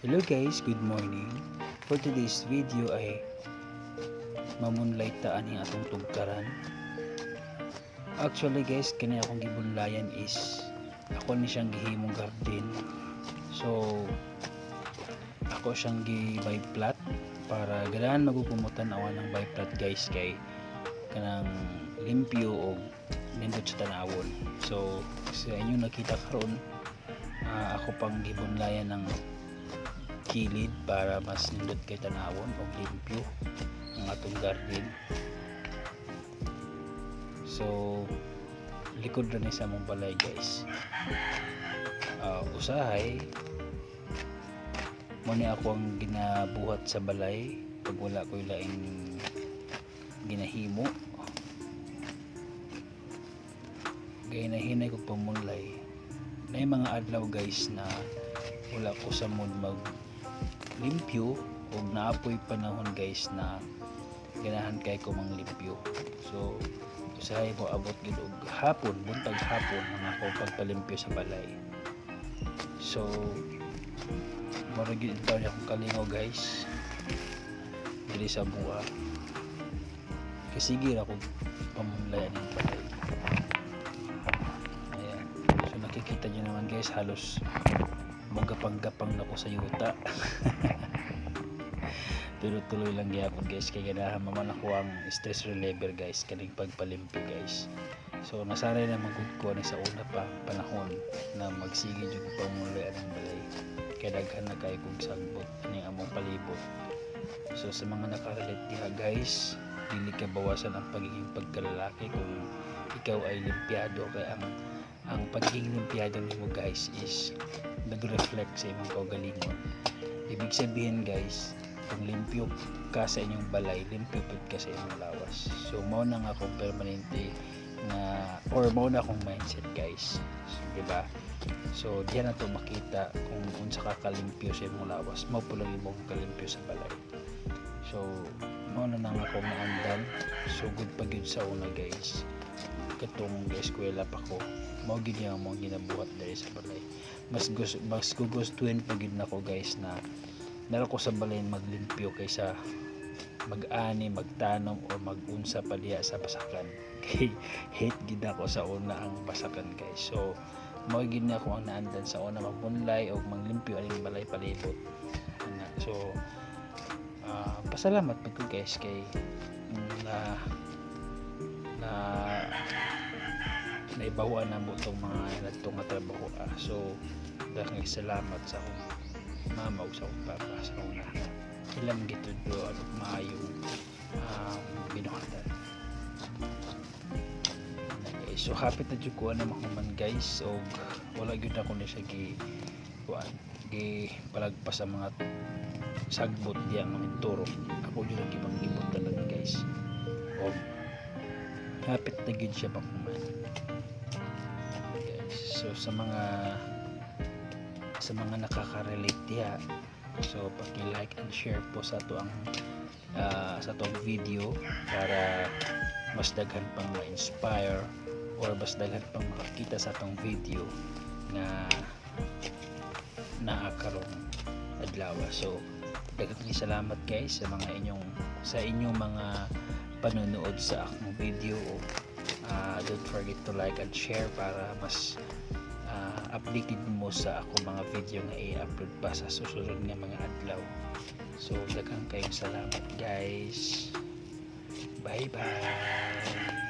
Hello guys, good morning. For today's video ay mamunlay taan yung atong tugkaran. Actually guys, kani akong gibunlayan is ako ni siyang gihimong garden. So ako siyang gi-buy plot para ganahan magpumutan awan ng buy plot guys kay kanang limpyo o nindot sa tanawon. So sa inyo nakita karon ako pang gibunlayan ng kilid para mas nindot kay tanawon o limpyo ang atong garden. So likod na ni sa mong balay guys, usahay mo ni ako ang ginabuhat sa balay pag wala ko laing ginahimo. Gahinahinay ko pamunlay na yung mga adlaw guys na wala ko sa mood mag limpyo o naapoy panahon guys na ganahan kay ko mang limpyo. So usahay mo abot gid og hapon, buntag hapon nga ako pagpalimpyo sa balay. So mura gid itaw niya akong kalingaw guys dili sa buha kasi gira ako pamunlayan ng balay. Ayan, so nakikita nyo naman guys, halos magapang-gapang na ko sa yuta. Pero tuloy lang gyapon guys kay ganahan man ako ang stress reliever guys kaning pagpalimpyo guys. So nasanay na magud ko ni sa una pa panahon na magsige jud ko pamunlayan ng balay kay daghan na kay kog sagbot ani among palibot. So sa mga nakarelate diha guys, dili ka bawasan ang pagiging pagkalalaki kung ikaw ay limpyado kay ang pagiging limpyado nimo guys is nag-reflect sa imong kaugalingon. Ibig sabihin guys, kung limpyo ka sa inyong balay, limpyo pud ka sa inyong lawas. So mao na nga akong permanente na or mao na akong mindset guys, di ba? So diyan na to makita kung unsa ka kalimpyo sa imong lawas, mao po lang imong kalimpyo sa balay. So mao na nga akong naandan. So good pa gyud sa una guys, katong eskwela pa ko, mao gid yung mga ginabuhat diri sa balay. Mas gugustuhin pa gid nako guys na nara ko sa balay maglimpyo kaysa mag-ani, magtanom o mag-unsa pa diha sa basakan. Kay hate gid ako sa una ang basakan guys. So mao gid na ako ang naandan sa una, magbunlay o maglimpyo aning balay palibot. So pasalamat pud ko guys kay naibawan na mo itong mga natong trabaho. So daghang salamat sa akong mama ug sa akong papa sa una ilang gito do ano maayong binuhatan. Okay, so happy na jud ko na mahuman guys, og wala gyud ako ni siya gi palagpas sa mga sagbot diya nga minturo. Ako jud ang gibang-gibot talaga guys. Og hapit na gyud siya mahuman. So sa mga nakaka-relate diha, so paki-like and share po sa to ang sa tong video para mas daghan pang ma-inspire or mas daghan pang makakita sa tong video nga naakaron adlaw. So daghang salamat guys sa inyong mga panonood sa akong video. Don't forget to like and share para mas updated mo sa ako mga video nga i-upload pa sa susunod nga mga adlaw. So daghang kayong salamat guys. Bye bye.